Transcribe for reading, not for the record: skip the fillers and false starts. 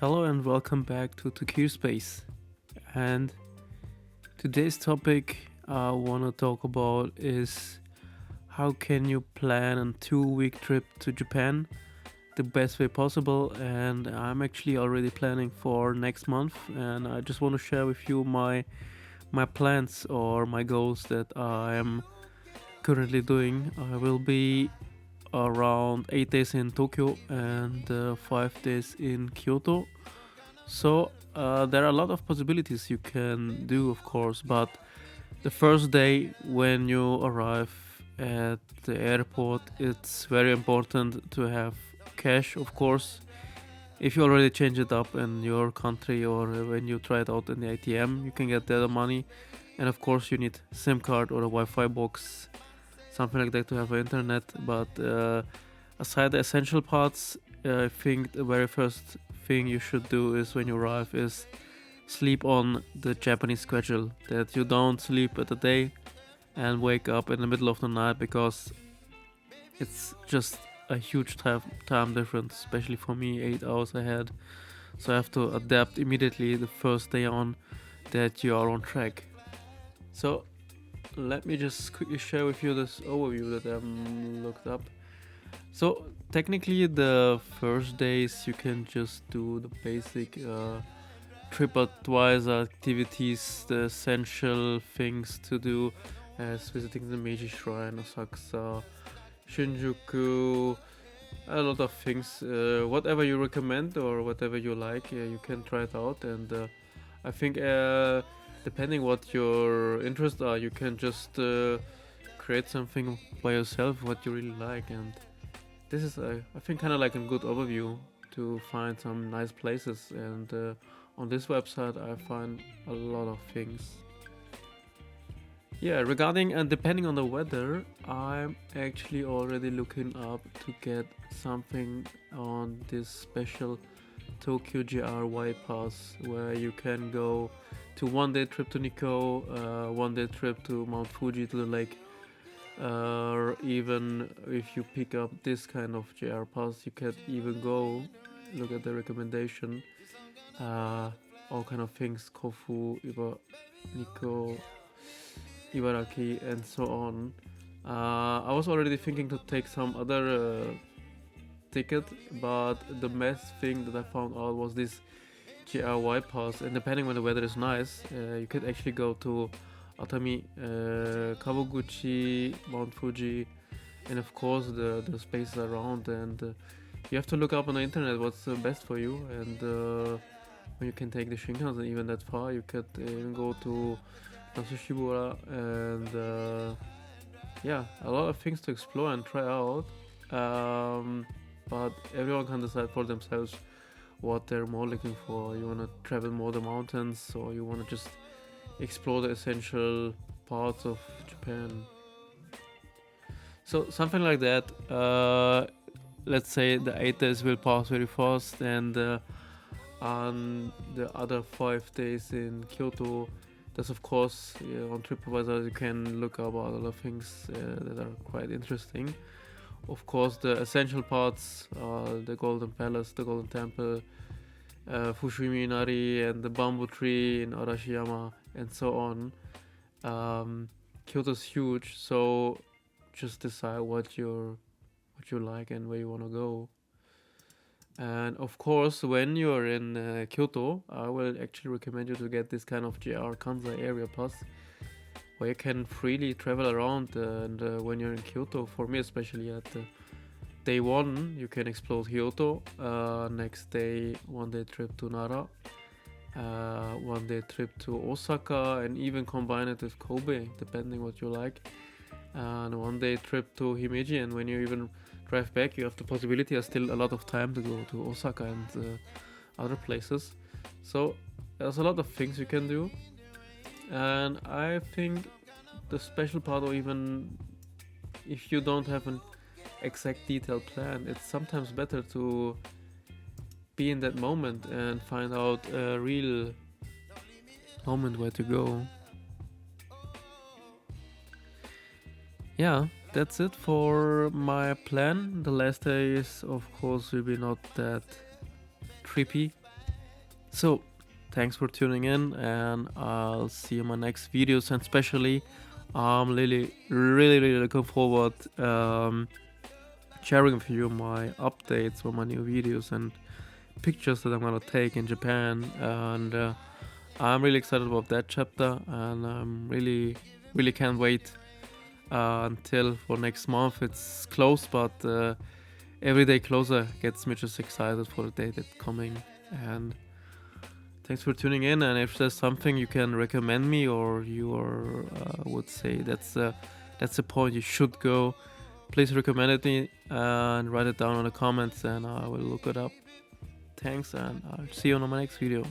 Hello and welcome back to Toqir Space. And today's topic I want to talk about is how can you plan a 2 week trip to Japan the best way possible. And I'm actually already planning for next month, and I just want to share with you my plans or my goals that I am currently doing. I will be around 8 days in Tokyo and 5 days in Kyoto. So there are a lot of possibilities you can do, of course, but the first day when you arrive at the airport, it's very important to have cash, of course. If you already change it up in your country or when you try it out in the ATM, you can get the money. And of course, you need SIM card or a Wi-Fi box, something like that to have internet. But aside the essential parts, I think the very first thing you should do is when you arrive is sleep on the Japanese schedule. That you don't sleep at the day and wake up in the middle of the night because it's just a huge time difference, especially for me, 8 hours ahead. So I have to adapt immediately the first day on that you are on track. So let me just quickly share with you this overview that I looked up. So technically, the first days you can just do the basic TripAdvisor activities, the essential things to do, as visiting the Meiji Shrine, Asakusa, Shinjuku, a lot of things. Whatever you recommend or whatever you like, you can try it out. And I think depending what your interests are, you can just create something by yourself what you really like. And this is, I think, kind of like a good overview to find some nice places. And on this website, I find a lot of things. Yeah, regarding and depending on the weather, I'm actually already looking up to get something on this special Tokyo GRY pass where you can go to 1 day trip to Nikko, 1 day trip to Mount Fuji to the lake. Or even if you pick up this kind of JR pass, you can even go look at the recommendation. Uh, all kind of things, Kofu, Nikko, Ibaraki, and so on. I was already thinking to take some other ticket, but the best thing that I found out was this GRY pass. And depending when the weather is nice, you could actually go to Atami, Kawaguchi, Mount Fuji, and of course the spaces around. And you have to look up on the internet what's best for you. And when you can take the Shinkansen even that far, you could even go to Nasushibura and yeah, a lot of things to explore and try out. But everyone can decide for themselves what they're more looking for. You want to travel more the mountains, or you want to just explore the essential parts of Japan. So something like that. Let's say the 8 days will pass very fast, and on the other 5 days in Kyoto, there's of course on TripAdvisor you can look up a lot of things that are quite interesting. Of course, the essential parts are the Golden Palace, the Golden Temple, Fushimi Inari, and the bamboo tree in Arashiyama, and so on. Kyoto's huge, so just decide what you like and where you want to go. And of course, when you're in Kyoto, I will actually recommend you to get this kind of JR Kansai area pass, where you can freely travel around. And when you're in Kyoto, for me especially, at day one, you can explore Kyoto. Next day, 1 day trip to Nara. 1 day trip to Osaka, and even combine it with Kobe, depending what you like. And 1 day trip to Himeji, and when you even drive back, you have the possibility of still a lot of time to go to Osaka and other places. So there's a lot of things you can do, and I think the special part, or even if you don't have an exact detailed plan, it's sometimes better to be in that moment and find out a real moment where to go. Yeah, that's it for my plan. The last days, of course, will be not that trippy. So thanks for tuning in, and I'll see you in my next videos. And especially, I'm really looking forward sharing with you my updates for my new videos and pictures that I'm gonna take in Japan. And I'm really excited about that chapter, and I'm really can't wait until for next month. It's close, but every day closer gets me just excited for the day that's coming. And thanks for tuning in. And if there's something you can recommend me, or you would say that's the point you should go, please recommend it me and write it down in the comments, and I will look it up. Thanks, and I'll see you on my next video.